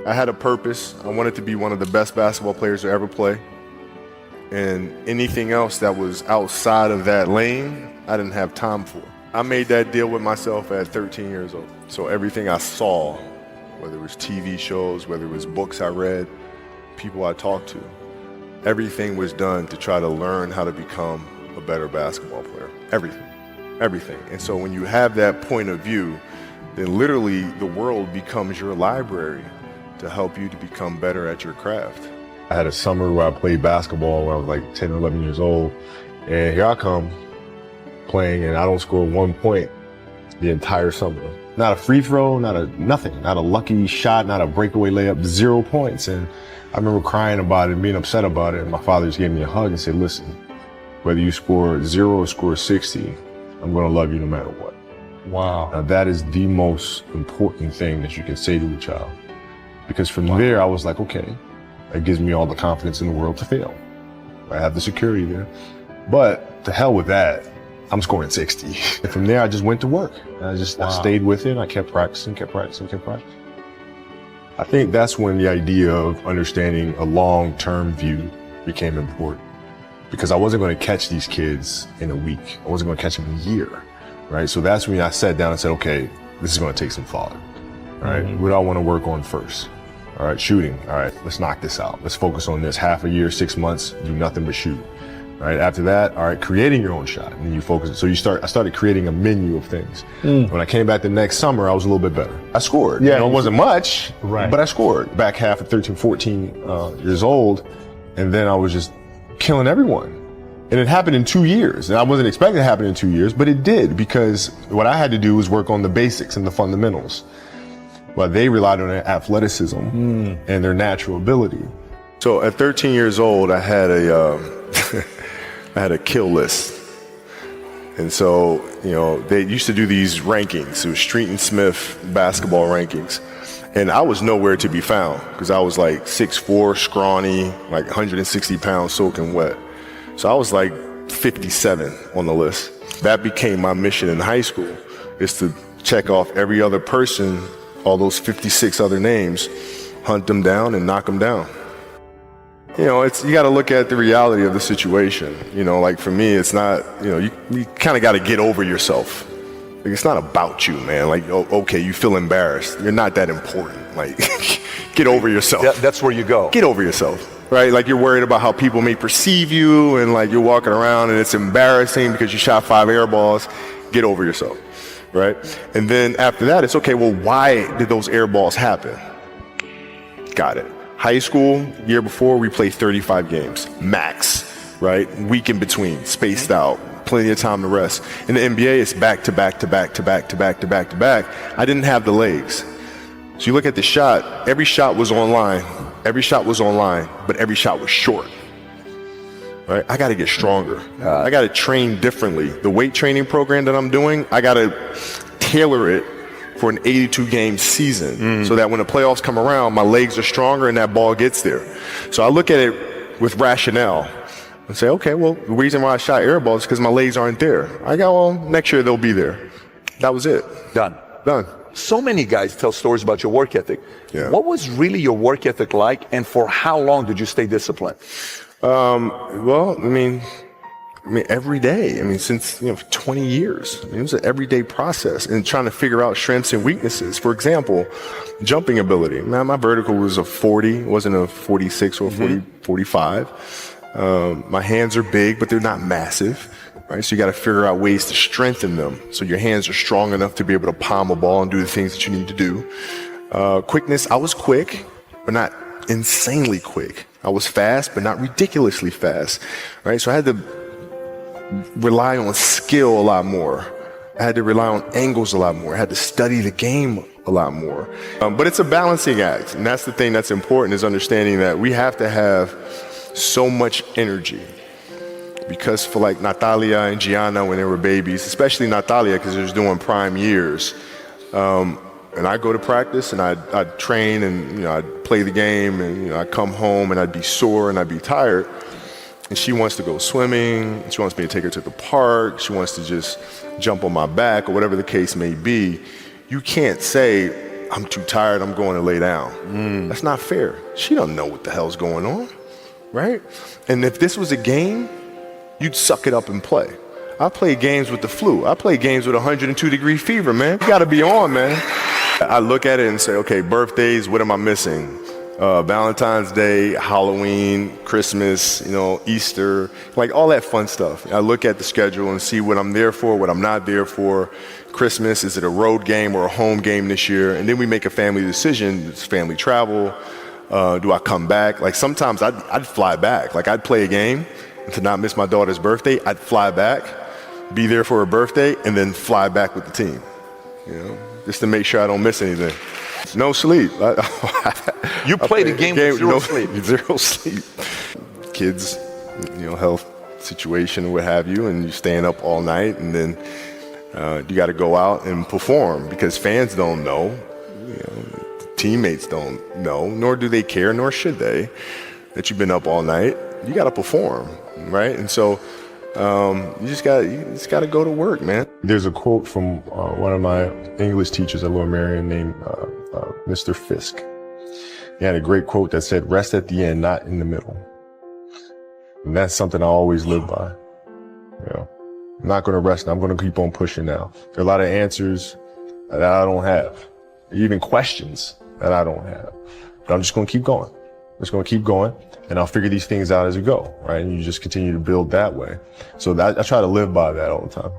I had a purpose. I wanted to be one of the best basketball players to ever play. And anything else that was outside of that lane, I didn't have time for. I made that deal with myself at 13 years old. So everything I saw, whether it was TV shows, whether it was books I read, people I talked to, everything was done to try to learn how to become a better basketball player. Everything. And so when you have that point of view, then literally the world becomes your library to help you to become better at your craft. I had a summer where I played basketball when I was like 10 or 11 years old. And here I come playing and I don't score 1 point the entire summer. Not a free throw, nothing, not a lucky shot, not a breakaway layup, 0 points. And I remember crying about it and being upset about it. And my father just gave me a hug and said, listen, whether you score 0 or score 60, I'm gonna love you no matter what. Wow. Now that is the most important thing that you can say to a child. Because from there, I was like, okay, that gives me all the confidence in the world to fail. I have the security there. But to hell with that, I'm scoring 60. And from there, I just went to work. I stayed with it. I kept practicing. I think that's when the idea of understanding a long-term view became important. Because I wasn't going to catch these kids in a week. I wasn't going to catch them in a year, right? So that's when I sat down and said, okay, this is going to take some thought, right? What do I want to work on first? All right, shooting. All right, let's knock this out. Let's focus on this. Half a year, 6 months, do nothing but shoot. Right after that, all right, creating your own shot, and then you focus. So I started creating a menu of things. When I came back the next summer, I was a little bit better. I scored. Yeah, it wasn't much, right? But I scored. Back half at 13, 14 years old, and then I was just killing everyone. And it happened in 2 years, and I wasn't expecting it to happen in 2 years, but it did because what I had to do was work on the basics and the fundamentals. Well, they relied on their athleticism and their natural ability. So at 13 years old, I had a kill list. And so, they used to do these rankings. It was Street and Smith basketball rankings. And I was nowhere to be found because I was like 6'4", scrawny, like 160 pounds soaking wet. So I was like 57 on the list. That became my mission in high school, is to check off every other person, all those 56 other names, hunt them down and knock them down. You got to look at the reality of the situation. Like for me, it's not, you kind of got to get over yourself. Like, it's not about you, man. Like, okay, you feel embarrassed. You're not that important. Like, get over yourself. That's where you go. Get over yourself, right? Like, you're worried about how people may perceive you, and like you're walking around and it's embarrassing because you shot 5 air balls. Get over yourself, right? And then after that, it's okay, well, why did those air balls happen? Got it. High school, year before, we played 35 games, max, right? Week in between, spaced out, plenty of time to rest. In the NBA, it's back to back to back to back to back to back to back. I didn't have the legs. So you look at the shot, every shot was online, but every shot was short, right? I got to get stronger. I got to train differently. The weight training program that I'm doing, I got to tailor it for an 82-game season so that when the playoffs come around, my legs are stronger and that ball gets there. So I look at it with rationale and say, okay, well, the reason why I shot air balls is because my legs aren't there. I go, well, next year they'll be there. That was it. Done. So many guys tell stories about your work ethic. Yeah. What was really your work ethic like, and for how long did you stay disciplined? Well, I mean, every day. Since 20 years. It was an everyday process and trying to figure out strengths and weaknesses. For example, jumping ability. Man, my vertical was a 40, wasn't a 46 or 45. My hands are big, but they're not massive. Right? So you got to figure out ways to strengthen them so your hands are strong enough to be able to palm a ball and do the things that you need to do. Quickness, I was quick, but not insanely quick. I was fast, but not ridiculously fast. Right? So I had to rely on skill a lot more. I had to rely on angles a lot more. I had to study the game a lot more. But it's a balancing act. And that's the thing that's important, is understanding that we have to have so much energy. Because for like Natalia and Gianna when they were babies, especially Natalia because she was doing prime years, and I go to practice and I'd train and I'd play the game and I'd come home and I'd be sore and I'd be tired. And she wants to go swimming, she wants me to take her to the park, she wants to just jump on my back or whatever the case may be. You can't say, I'm too tired, I'm going to lay down. That's not fair. She don't know what the hell's going on, right? And if this was a game, you'd suck it up and play. I play games with the flu. I play games with 102-degree fever, man. You gotta be on, man. I look at it and say, okay, birthdays, what am I missing? Valentine's Day, Halloween, Christmas, Easter, like all that fun stuff. I look at the schedule and see what I'm there for, what I'm not there for. Christmas, is it a road game or a home game this year? And then we make a family decision. It's family travel. Do I come back? Like sometimes I'd fly back. Like I'd play a game and to not miss my daughter's birthday, I'd fly back, be there for her birthday, and then fly back with the team, just to make sure I don't miss anything. No sleep. You played a game with zero sleep. Zero sleep. Kids, health situation or what have you, and you're staying up all night, and then you got to go out and perform because fans don't know, teammates don't know, nor do they care, nor should they, that you've been up all night. You got to perform, right? And so you just got to go to work, man. There's a quote from one of my English teachers at Lower Merion named Mr. Fisk. He had a great quote that said, "Rest at the end, not in the middle." And that's something I always live by. I'm not going to rest. I'm going to keep on pushing now. There are a lot of answers that I don't have, even questions that I don't have. But I'm just going to keep going. I'm just going to keep going, and I'll figure these things out as we go, right? And you just continue to build that way. So I try to live by that all the time.